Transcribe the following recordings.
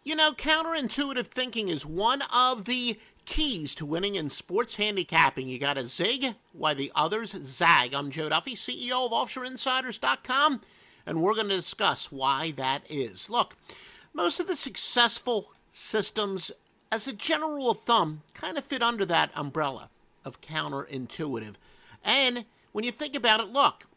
You know, counterintuitive thinking is one of the keys to winning in sports handicapping. You got to zig while the others zag. I'm Joe Duffy, CEO of OffshoreInsiders.com, and we're going to discuss why that is. Look, most of the successful systems, as a general rule of thumb, kind of fit under that umbrella of counterintuitive. And when you think about it, look,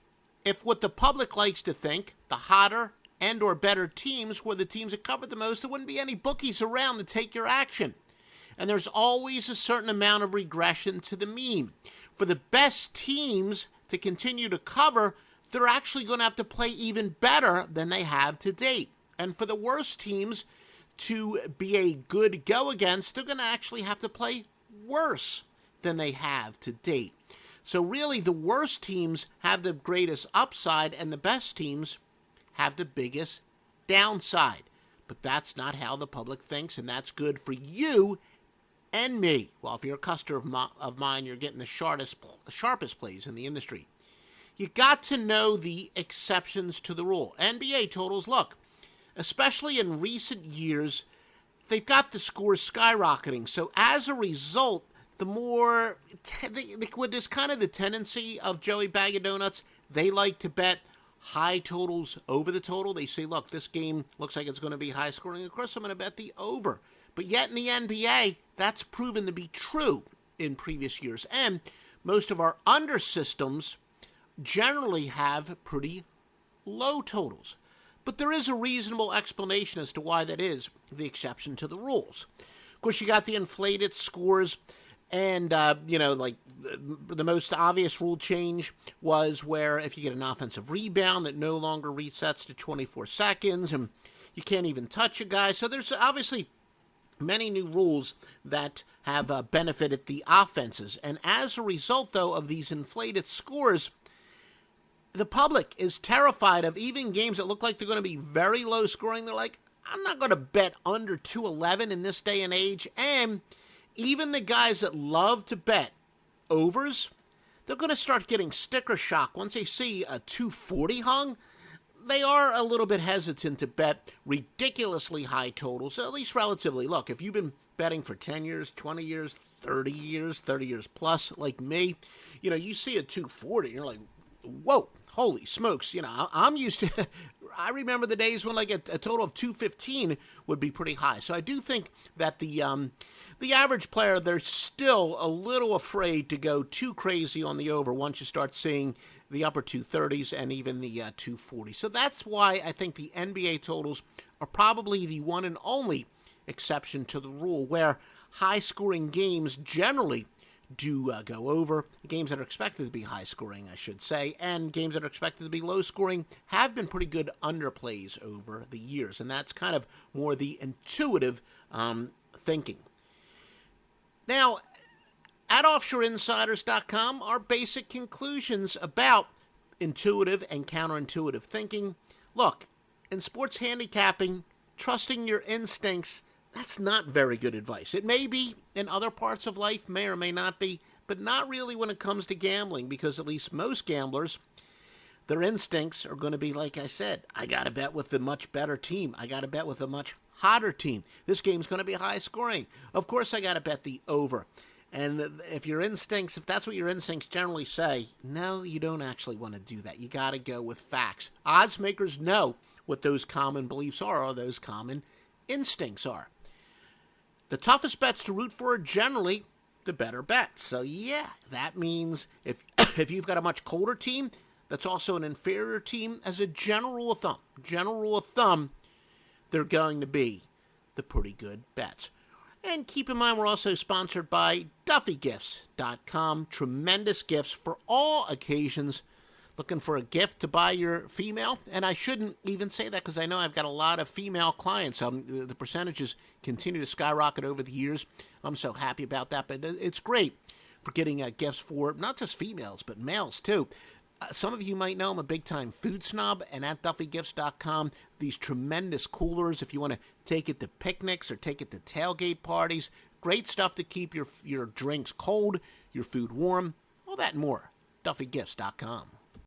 if what the public likes to think, the hotter and or better teams were the teams that covered the most, there wouldn't be any bookies around to take your action. And there's always a certain amount of regression to the mean. For the best teams to continue to cover, they're actually going to have to play even better than they have to date. And for the worst teams to be a good go against, they're going to actually have to play worse than they have to date. So really, the worst teams have the greatest upside, and the best teams have the biggest downside. But that's not how the public thinks, and that's good for you and me. Well, if you're a customer of mine, you're getting the sharpest plays in the industry. You got to know the exceptions to the rule. NBA totals, look, especially in recent years, they've got the scores skyrocketing. So as a result, the more, what is kind of the tendency of Joey Bag of Donuts, they like to bet high totals over the total. They say, look, this game looks like it's going to be high scoring. Of course, I'm going to bet the over. But yet in the NBA, that's proven to be true in previous years. And most of our under systems generally have pretty low totals. But there is a reasonable explanation as to why that is the exception to the rules. Of course, you got the inflated scores. And, like the most obvious rule change was where if you get an offensive rebound that no longer resets to 24 seconds and you can't even touch a guy. So there's obviously many new rules that have benefited the offenses. And as a result, though, of these inflated scores, the public is terrified of even games that look like they're going to be very low scoring. They're like, I'm not going to bet under 211 in this day and age. And even the guys that love to bet overs, they're going to start getting sticker shock. Once they see a 240 hung, they are a little bit hesitant to bet ridiculously high totals, at least relatively. Look, if you've been betting for 10 years, 20 years, 30 years plus, like me, you see a 240, you're like, whoa, holy smokes. I'm used to, I remember the days when like a total of 215 would be pretty high. So I do think that the average player, they're still a little afraid to go too crazy on the over once you start seeing the upper 230s and even the 240. So that's why I think the NBA totals are probably the one and only exception to the rule, where high-scoring games generally do go over. Games that are expected to be high-scoring, I should say, and games that are expected to be low-scoring have been pretty good underplays over the years, and that's kind of more the intuitive thinking. Now, at OffshoreInsiders.com, our basic conclusions about intuitive and counterintuitive thinking. Look, in sports handicapping, trusting your instincts, that's not very good advice. It may be in other parts of life, may or may not be, but not really when it comes to gambling, because at least most gamblers, their instincts are going to be, like I said, I got to bet with the much better team. I got to bet with a much hotter team. This game's going to be high scoring. Of course, I got to bet the over. And if that's what your instincts generally say, no, you don't actually want to do that. You got to go with facts. Odds makers know what those common beliefs are, or those common instincts are. The toughest bets to root for are generally the better bets. So yeah, that means if you've got a much colder team that's also an inferior team, as a general rule of thumb, they're going to be the pretty good bets. And keep in mind, we're also sponsored by DuffyGifts.com. Tremendous gifts for all occasions. Looking for a gift to buy your female? And I shouldn't even say that because I know I've got a lot of female clients. The percentages continue to skyrocket over the years. I'm so happy about that. But it's great for getting gifts for not just females, but males too. Some of you might know I'm a big-time food snob, and at DuffyGifts.com, these tremendous coolers if you want to take it to picnics or take it to tailgate parties. Great stuff to keep your drinks cold, your food warm, all that and more. DuffyGifts.com.